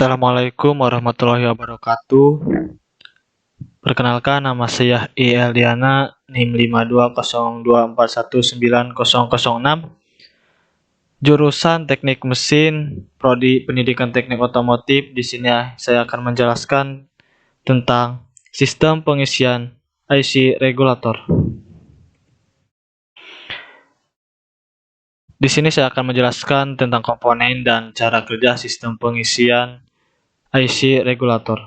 Assalamualaikum warahmatullahi wabarakatuh. Perkenalkan, nama saya I. Eldiana, NIM 5202419006, jurusan Teknik Mesin, Prodi Pendidikan Teknik Otomotif. Di sini saya akan menjelaskan tentang sistem pengisian IC regulator. Di sini saya akan menjelaskan tentang komponen dan cara kerja sistem pengisian IC regulator.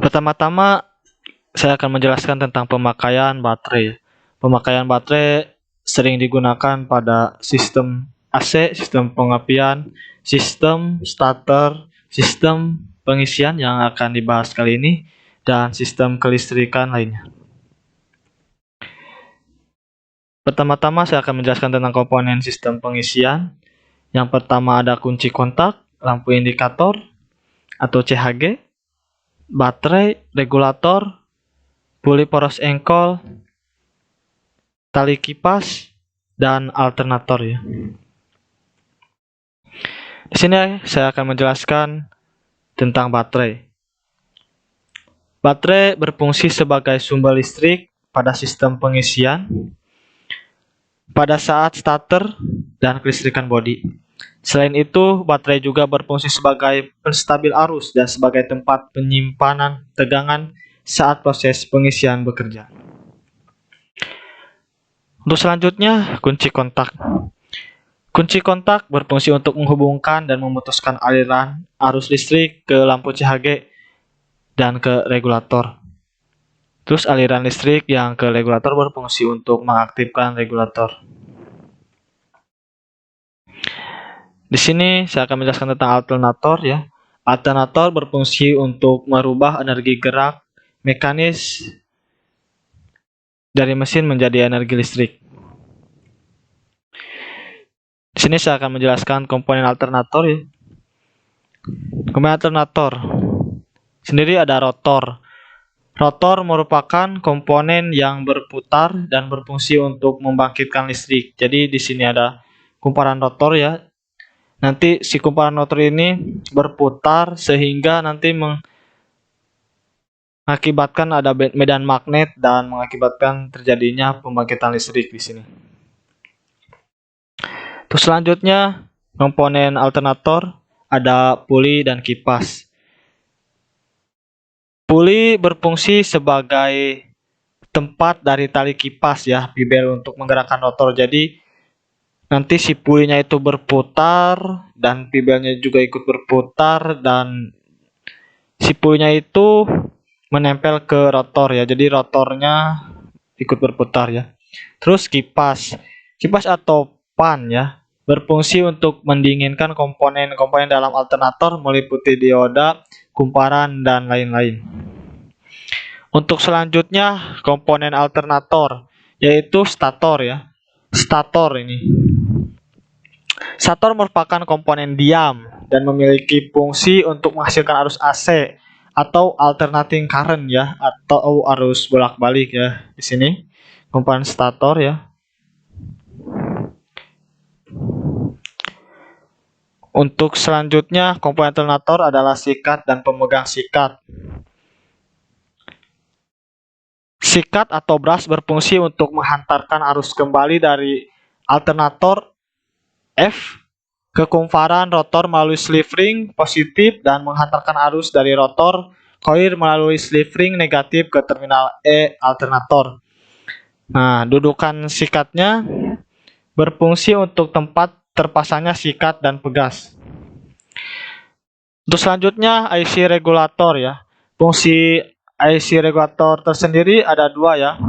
Pertama-tama, saya akan menjelaskan tentang pemakaian baterai. Pemakaian baterai sering digunakan pada sistem AC, sistem pengapian, sistem starter, sistem pengisian yang akan dibahas kali ini, dan sistem kelistrikan lainnya. Pertama-tama, saya akan menjelaskan tentang komponen sistem pengisian. Yang pertama ada kunci kontak, lampu indikator atau CHG, baterai, regulator, puli poros engkol, tali kipas, dan alternator ya. Di sini saya akan menjelaskan tentang baterai. Baterai berfungsi sebagai sumber listrik pada sistem pengisian pada saat starter dan kelistrikan bodi. Selain itu, baterai juga berfungsi sebagai penstabil arus dan sebagai tempat penyimpanan tegangan saat proses pengisian bekerja. Untuk selanjutnya, kunci kontak. Kunci kontak berfungsi untuk menghubungkan dan memutuskan aliran arus listrik ke lampu CHG dan ke regulator. Terus aliran listrik yang ke regulator berfungsi untuk mengaktifkan regulator. Di sini saya akan menjelaskan tentang alternator ya. Alternator berfungsi untuk merubah energi gerak mekanis dari mesin menjadi energi listrik. Di sini saya akan menjelaskan komponen alternator ya. Komponen alternator sendiri ada rotor. Rotor merupakan komponen yang berputar dan berfungsi untuk membangkitkan listrik. Jadi di sini ada kumparan rotor ya. Nanti si kumparan rotor ini berputar sehingga nanti mengakibatkan ada medan magnet dan mengakibatkan terjadinya pembangkitan listrik di sini. Terus selanjutnya komponen alternator ada puli dan kipas. Puli berfungsi sebagai tempat dari tali kipas ya, bibel untuk menggerakkan rotor. Jadi nanti si pulinya itu berputar dan bibelnya juga ikut berputar dan si pulinya itu menempel ke rotor ya. Jadi rotornya ikut berputar ya. Terus kipas. Kipas atau fan ya, berfungsi untuk mendinginkan komponen-komponen dalam alternator meliputi dioda, kumparan, dan lain-lain. Untuk selanjutnya komponen alternator yaitu stator ya. Stator ini. Stator merupakan komponen diam dan memiliki fungsi untuk menghasilkan arus AC atau alternating current ya, atau arus bolak-balik ya. Di sini komponen stator ya. Untuk selanjutnya komponen alternator adalah sikat dan pemegang sikat. Sikat atau brush berfungsi untuk menghantarkan arus kembali dari alternator F ke kumparan rotor melalui sleeve ring positif dan menghantarkan arus dari rotor coil melalui sleeve ring negatif ke terminal E alternator. Nah, dudukan sikatnya berfungsi untuk tempat terpasangnya sikat dan pegas. Untuk selanjutnya IC regulator ya. Fungsi IC regulator tersendiri ada dua ya.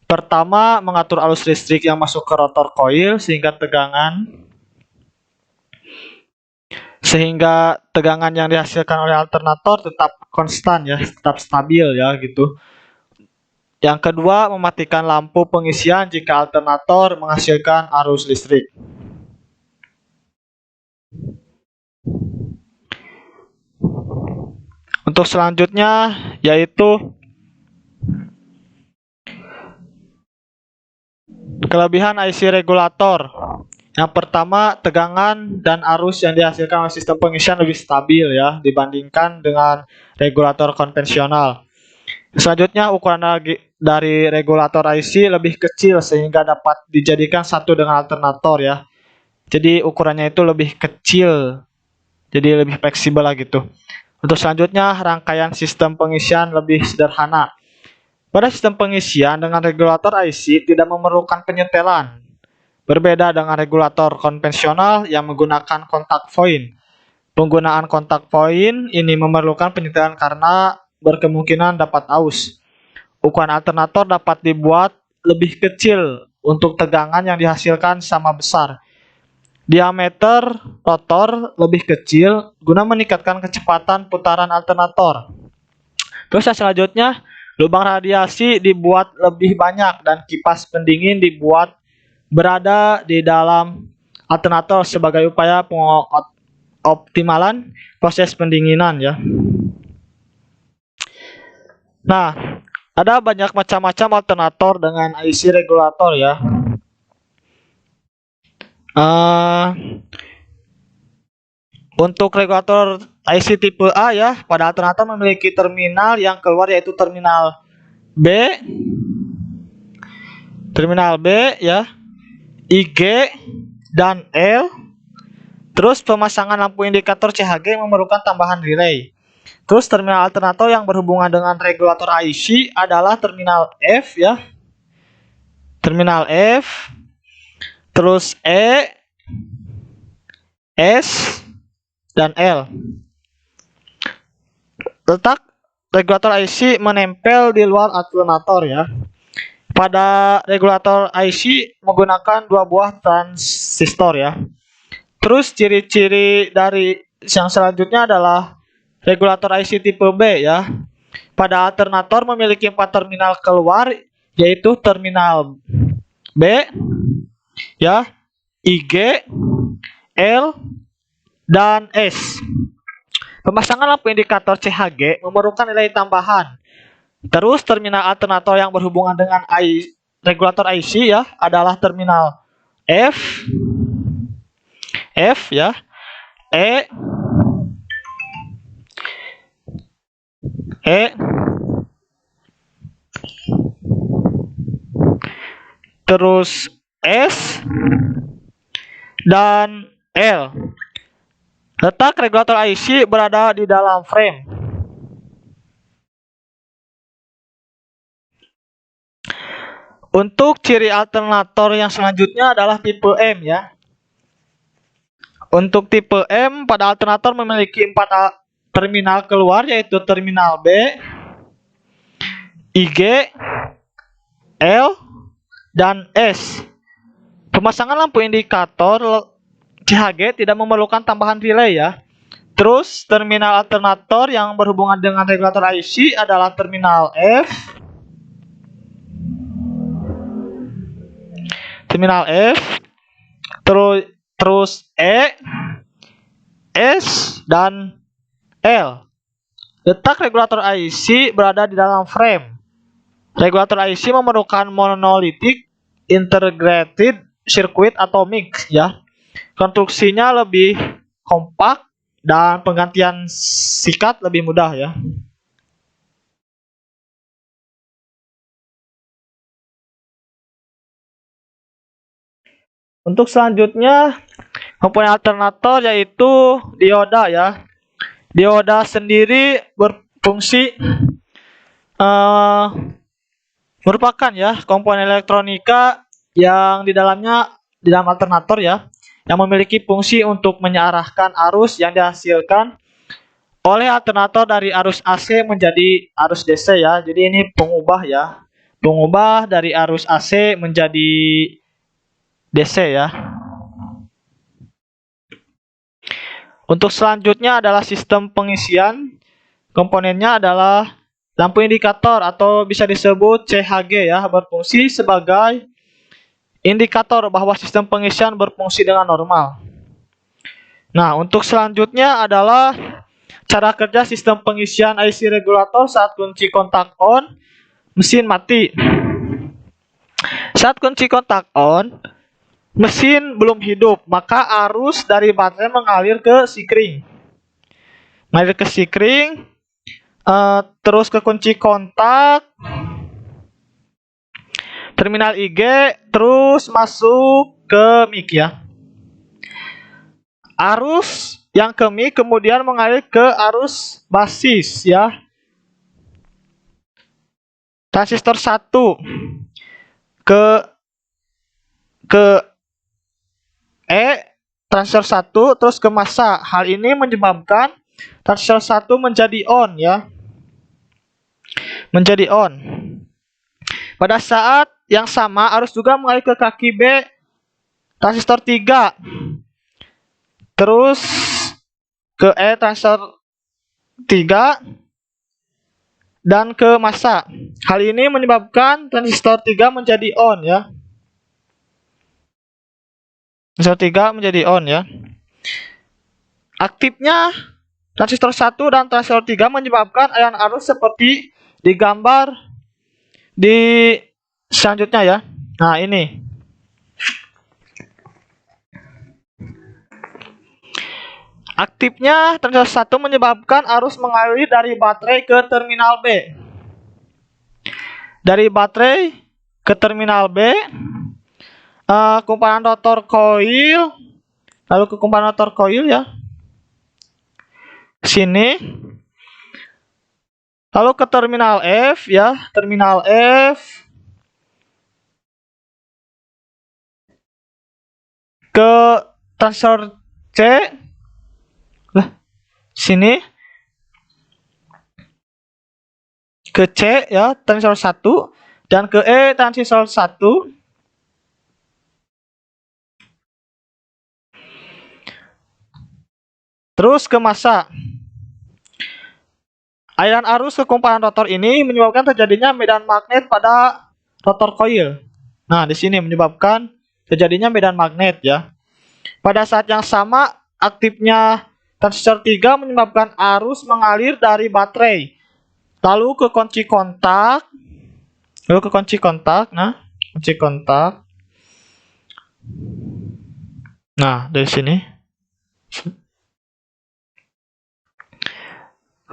Pertama, mengatur arus listrik yang masuk ke rotor coil sehingga tegangan yang dihasilkan oleh alternator tetap konstan ya, tetap stabil ya gitu. Yang kedua, mematikan lampu pengisian jika alternator menghasilkan arus listrik. Untuk selanjutnya yaitu kelebihan IC regulator. Yang pertama, tegangan dan arus yang dihasilkan oleh sistem pengisian lebih stabil ya dibandingkan dengan regulator konvensional. Selanjutnya, ukuran dari regulator IC lebih kecil sehingga dapat dijadikan satu dengan alternator ya. Jadi ukurannya itu lebih kecil, jadi lebih fleksibel lah gitu. Untuk selanjutnya, rangkaian sistem pengisian lebih sederhana. Pada sistem pengisian dengan regulator IC tidak memerlukan penyetelan. Berbeda dengan regulator konvensional yang menggunakan kontak point. Penggunaan kontak point ini memerlukan penyetelan karena berkemungkinan dapat aus. Ukuran alternator dapat dibuat lebih kecil untuk tegangan yang dihasilkan sama besar. Diameter rotor lebih kecil guna meningkatkan kecepatan putaran alternator. Terus yang selanjutnya, lubang radiasi dibuat lebih banyak dan kipas pendingin dibuat berada di dalam alternator sebagai upaya pengoptimalan proses pendinginan ya. Nah, ada banyak macam-macam alternator dengan IC regulator ya. Untuk regulator IC tipe A ya, pada alternator memiliki terminal yang keluar yaitu B, terminal B ya, IG dan L. Terus pemasangan lampu indikator CHG memerlukan tambahan relay. Terus terminal alternator yang berhubungan dengan regulator IC adalah terminal F ya. Terminal F, terus E, S, dan L. Letak regulator IC menempel di luar alternator ya. Pada regulator IC menggunakan dua buah transistor ya. Terus ciri-ciri dari yang selanjutnya adalah regulator IC tipe B ya. Pada alternator memiliki 4 terminal keluar yaitu terminal B ya, IG, L, dan S. Pemasangan lampu indikator CHG memerlukan nilai tambahan. Terus terminal alternator yang berhubungan dengan regulator IC ya adalah terminal F ya, E, terus S dan L. Letak regulator IC berada di dalam frame. Untuk ciri alternator yang selanjutnya adalah tipe M ya. Untuk tipe M pada alternator memiliki 4 terminal keluar yaitu terminal B, IG, L, dan S. Pemasangan lampu indikator CHG tidak memerlukan tambahan relay ya. Terus terminal alternator yang berhubungan dengan regulator IC adalah terminal F, terus E, S, dan L. Letak regulator IC berada di dalam frame. Regulator IC memerlukan monolitik integrated circuit atau mix ya. Konstruksinya lebih kompak dan penggantian sikat lebih mudah ya. Untuk selanjutnya komponen alternator yaitu dioda ya. Dioda sendiri berfungsi merupakan ya komponen elektronika yang di dalam alternator ya, yang memiliki fungsi untuk mengarahkan arus yang dihasilkan oleh alternator dari arus AC menjadi arus DC ya. Jadi ini pengubah ya, pengubah dari arus AC menjadi DC ya. Untuk selanjutnya adalah sistem pengisian. Komponennya adalah lampu indikator atau bisa disebut CHG ya, berfungsi sebagai indikator bahwa sistem pengisian berfungsi dengan normal. Nah, untuk selanjutnya adalah cara kerja sistem pengisian IC regulator saat kunci kontak on, mesin mati. Saat kunci kontak on, Mesin belum hidup, maka arus dari baterai mengalir ke sikring. Mengalir ke sikring, terus ke kunci kontak, terminal IG, terus masuk ke mic ya. Arus yang ke mic kemudian mengalir ke arus basis ya. Transistor 1 ke E, transistor 1 terus ke massa. Hal ini menyebabkan transistor 1 menjadi on ya. Menjadi on. Pada saat yang sama arus juga mengalir ke kaki B transistor 3. Terus ke E transistor 3 dan ke massa. Hal ini menyebabkan transistor 3 menjadi on ya. Transistor 3 menjadi on ya. Aktifnya transistor 1 dan transistor 3 menyebabkan aliran arus seperti digambar di selanjutnya ya. Nah, ini. Aktifnya transistor 1 menyebabkan arus mengalir dari baterai ke terminal B. Dari baterai ke terminal B, kumparan rotor koil, lalu ke kumparan rotor koil ya. Sini. Lalu ke terminal F ya, terminal F. Ke transistor C. Lah, sini. Ke C ya, transistor 1 dan ke E transistor 1. Terus ke massa. Aliran arus ke kumparan rotor ini menyebabkan terjadinya medan magnet pada rotor koil. Nah, di sini menyebabkan terjadinya medan magnet ya. Pada saat yang sama, aktifnya transistor 3 menyebabkan arus mengalir dari baterai. Lalu ke kunci kontak. Nah, kunci kontak. Nah, dari sini.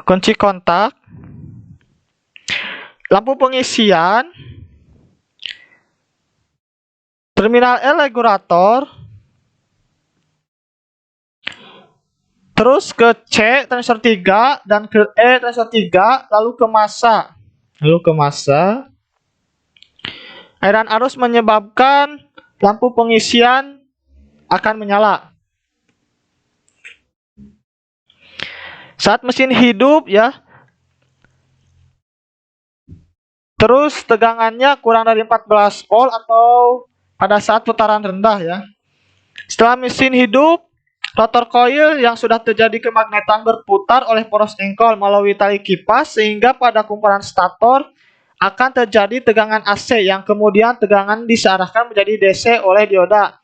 Kunci kontak. Lampu pengisian. Terminal L regulator. Terus ke C transistor 3 dan ke E transistor 3, lalu ke massa. Aliran arus menyebabkan lampu pengisian akan menyala. Saat mesin hidup ya. Terus tegangannya kurang dari 14 volt atau pada saat putaran rendah ya. Setelah mesin hidup, rotor koil yang sudah terjadi kemagnetan berputar oleh poros engkol melalui tali kipas sehingga pada kumparan stator akan terjadi tegangan AC yang kemudian tegangan disearahkan menjadi DC oleh dioda.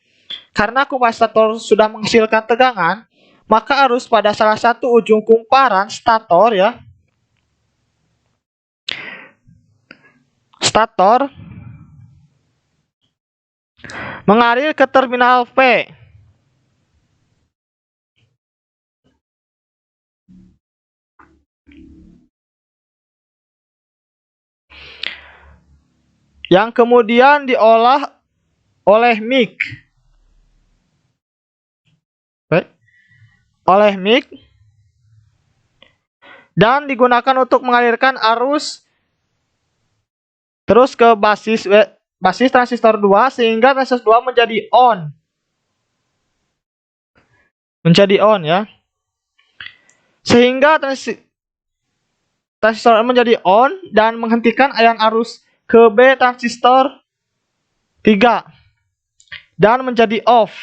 Karena kumparan stator sudah menghasilkan tegangan, maka arus pada salah satu ujung kumparan stator ya. Stator mengalir ke terminal P. Yang kemudian diolah oleh mic. Dan digunakan untuk mengalirkan arus terus ke basis transistor 2 sehingga transistor 2 menjadi on. Ya. Sehingga transistor menjadi on dan menghentikan aliran arus ke B transistor 3 dan menjadi off.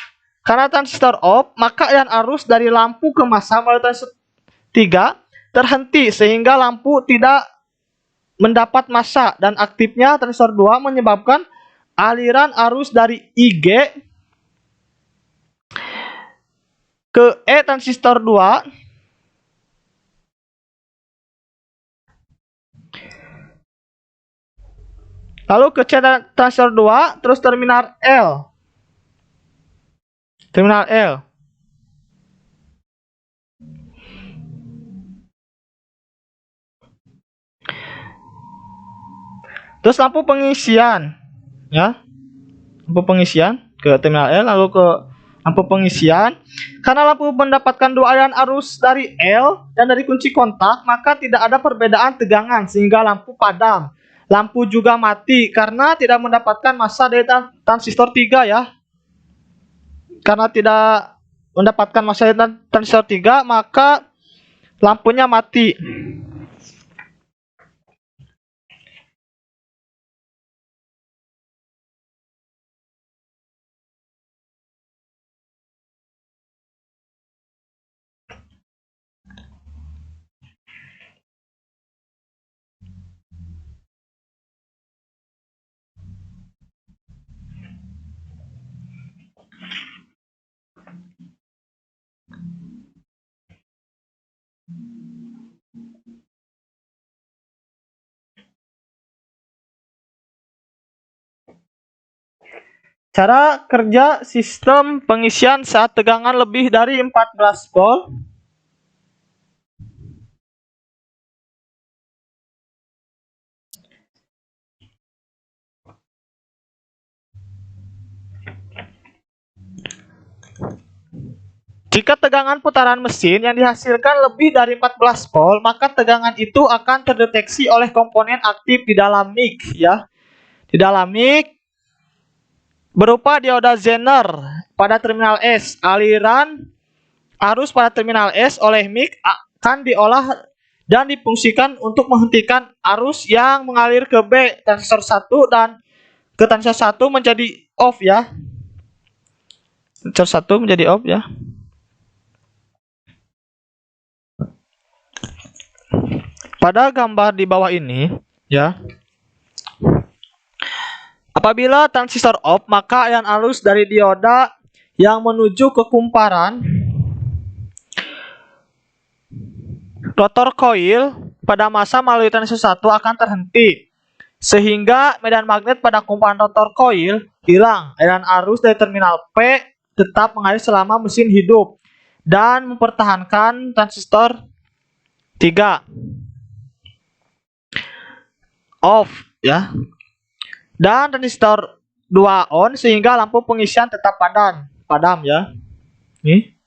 Karena transistor off, maka aliran arus dari lampu ke massa melalui transistor 3 terhenti sehingga lampu tidak mendapat massa dan aktifnya transistor 2 menyebabkan aliran arus dari IG ke E transistor 2 lalu ke C transistor 2 terus terminal L. Terminal L. Terus lampu pengisian, ya. Lampu pengisian ke terminal L, lalu ke lampu pengisian. Karena lampu mendapatkan dua aliran arus dari L dan dari kunci kontak, maka tidak ada perbedaan tegangan sehingga lampu padam. Lampu juga mati karena tidak mendapatkan massa dari transistor 3 ya. Karena tidak mendapatkan massa dari transistor 3, maka lampunya mati. Cara kerja sistem pengisian saat tegangan lebih dari 14 volt. Jika tegangan putaran mesin yang dihasilkan lebih dari 14 volt, maka tegangan itu akan terdeteksi oleh komponen aktif di dalam mic ya. Di dalam mic berupa dioda Zener pada terminal S. Aliran arus pada terminal S oleh mic akan diolah dan difungsikan untuk menghentikan arus yang mengalir ke B transistor 1 dan ke transistor 1 menjadi off ya. Transistor 1 menjadi off ya. Pada gambar di bawah ini ya. Apabila transistor off, maka aliran arus dari dioda yang menuju ke kumparan rotor koil pada masa melalui transistor 1 akan terhenti. Sehingga medan magnet pada kumparan rotor koil hilang. Aliran arus dari terminal P tetap mengalir selama mesin hidup dan mempertahankan transistor 3 off ya. Dan transistor 2 on sehingga lampu pengisian tetap padam ya. Nih.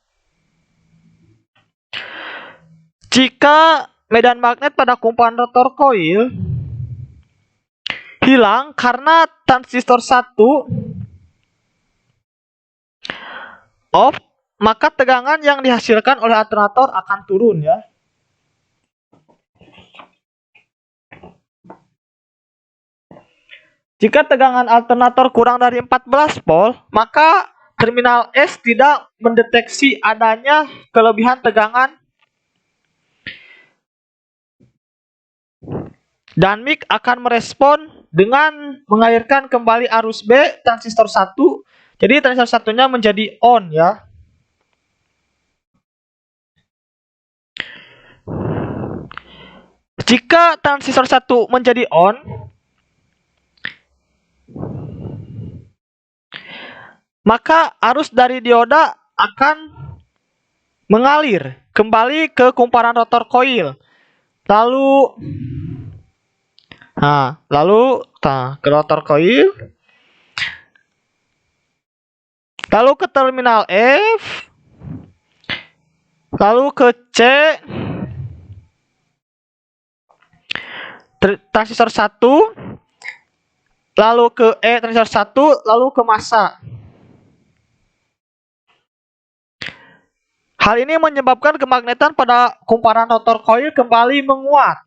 Jika medan magnet pada kumparan rotor koil hilang karena transistor 1 off, maka tegangan yang dihasilkan oleh alternator akan turun ya. Jika tegangan alternator kurang dari 14 volt, maka terminal S tidak mendeteksi adanya kelebihan tegangan dan mic akan merespon dengan mengalirkan kembali arus B transistor 1. Jadi transistor satunya menjadi on ya. Jika transistor 1 menjadi on, maka arus dari dioda akan mengalir kembali ke kumparan rotor koil. Lalu ke rotor koil. Lalu ke terminal F. Lalu ke C. Transistor 1. Lalu ke E transistor 1, lalu ke massa. Hal ini menyebabkan kemagnetan pada kumparan rotor koil kembali menguat.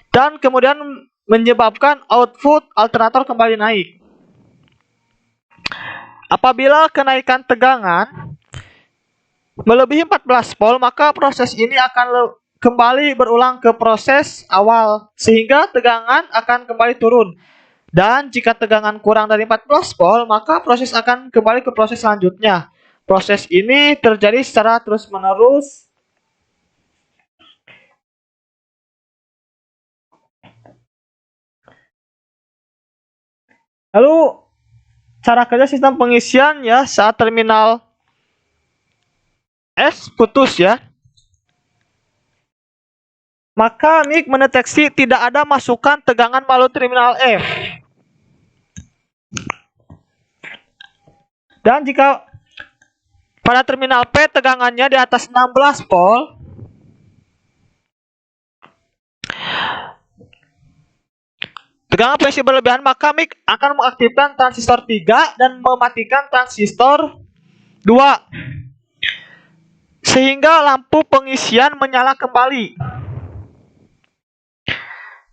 Dan kemudian menyebabkan output alternator kembali naik. Apabila kenaikan tegangan melebihi 14 volt, maka proses ini akan kembali berulang ke proses awal sehingga tegangan akan kembali turun. Dan jika tegangan kurang dari 14 volt, maka proses akan kembali ke proses selanjutnya. Proses ini terjadi secara terus-menerus. Lalu cara kerja sistem pengisian ya saat terminal S putus ya. Maka MIG mendeteksi tidak ada masukan tegangan melalui terminal F. Dan jika pada terminal P tegangannya di atas 16 volt, tegangan potensi berlebihan, maka MIG akan mengaktifkan transistor 3 dan mematikan transistor 2. Sehingga lampu pengisian menyala kembali.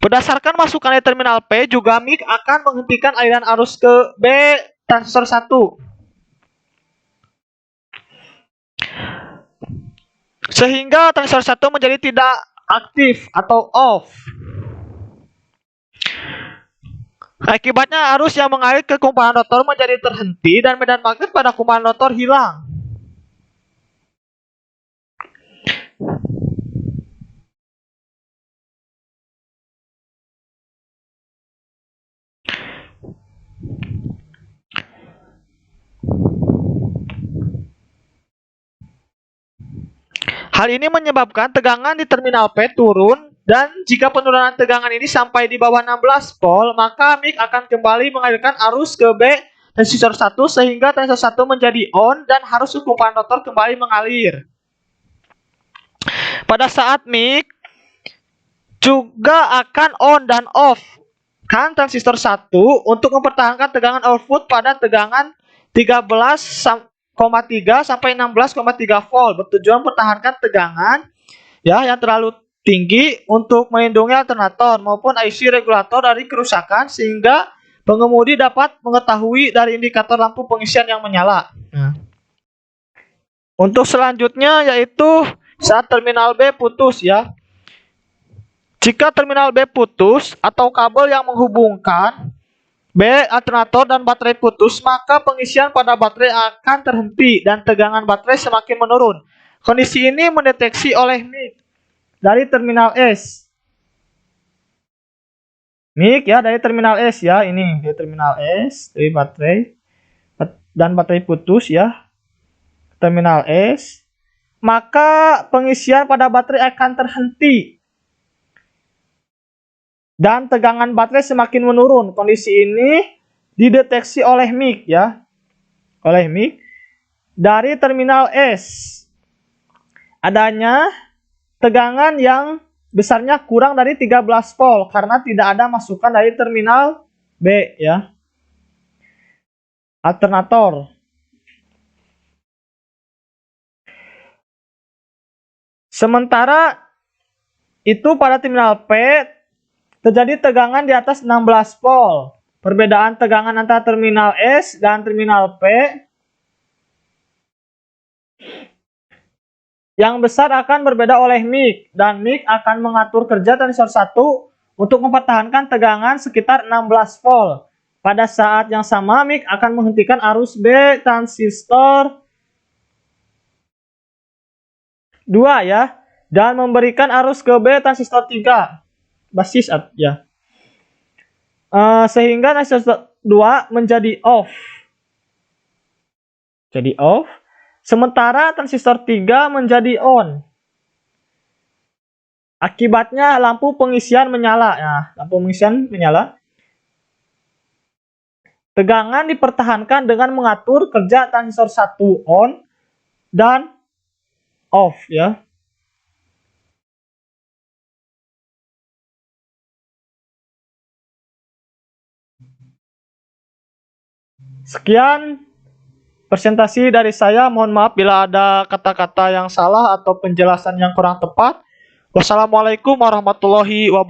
Berdasarkan masukan di terminal P, juga MIG akan menghentikan aliran arus ke B transistor 1. Sehingga transistor 1 menjadi tidak aktif atau off. Akibatnya arus yang mengalir ke kumparan rotor menjadi terhenti dan medan magnet pada kumparan rotor hilang. Hal ini menyebabkan tegangan di terminal P turun, dan jika penurunan tegangan ini sampai di bawah 16 volt, maka MIG akan kembali mengalirkan arus ke B transistor 1 sehingga transistor 1 menjadi on dan arus kumparan rotor kembali mengalir. Pada saat MIG juga akan on dan off kan transistor 1 untuk mempertahankan tegangan output pada tegangan 13,3 sampai 16,3 volt, bertujuan mempertahankan tegangan ya yang terlalu tinggi untuk melindungi alternator maupun IC regulator dari kerusakan, sehingga pengemudi dapat mengetahui dari indikator lampu pengisian yang menyala. Untuk selanjutnya yaitu saat terminal B putus ya. Jika terminal B putus atau kabel yang menghubungkan B alternator dan baterai putus, maka pengisian pada baterai akan terhenti dan tegangan baterai semakin menurun. Kondisi ini mendeteksi oleh MIG dari terminal S. MIG ya dari terminal S ya, ini dari terminal S dari baterai dan baterai putus ya. Terminal S, maka pengisian pada baterai akan terhenti dan tegangan baterai semakin menurun. Kondisi ini dideteksi oleh MIG ya, oleh MIG dari terminal S. Adanya tegangan yang besarnya kurang dari 13 volt karena tidak ada masukan dari terminal B ya, alternator. Sementara itu pada terminal P terjadi tegangan di atas 16 volt. Perbedaan tegangan antara terminal S dan terminal P yang besar akan berbeda oleh MIG, dan MIG akan mengatur kerja transistor 1 untuk mempertahankan tegangan sekitar 16 volt. Pada saat yang sama MIG akan menghentikan arus B transistor 2 ya, dan memberikan arus ke B transistor 3 basis ya. Sehingga transistor 2 menjadi off. Jadi off. Sementara transistor 3 menjadi on. Akibatnya lampu pengisian menyala ya, lampu pengisian menyala. Tegangan dipertahankan dengan mengatur kerja transistor 1 on dan off ya. Sekian presentasi dari saya. Mohon maaf bila ada kata-kata yang salah atau penjelasan yang kurang tepat. Wassalamualaikum warahmatullahi wabarakatuh.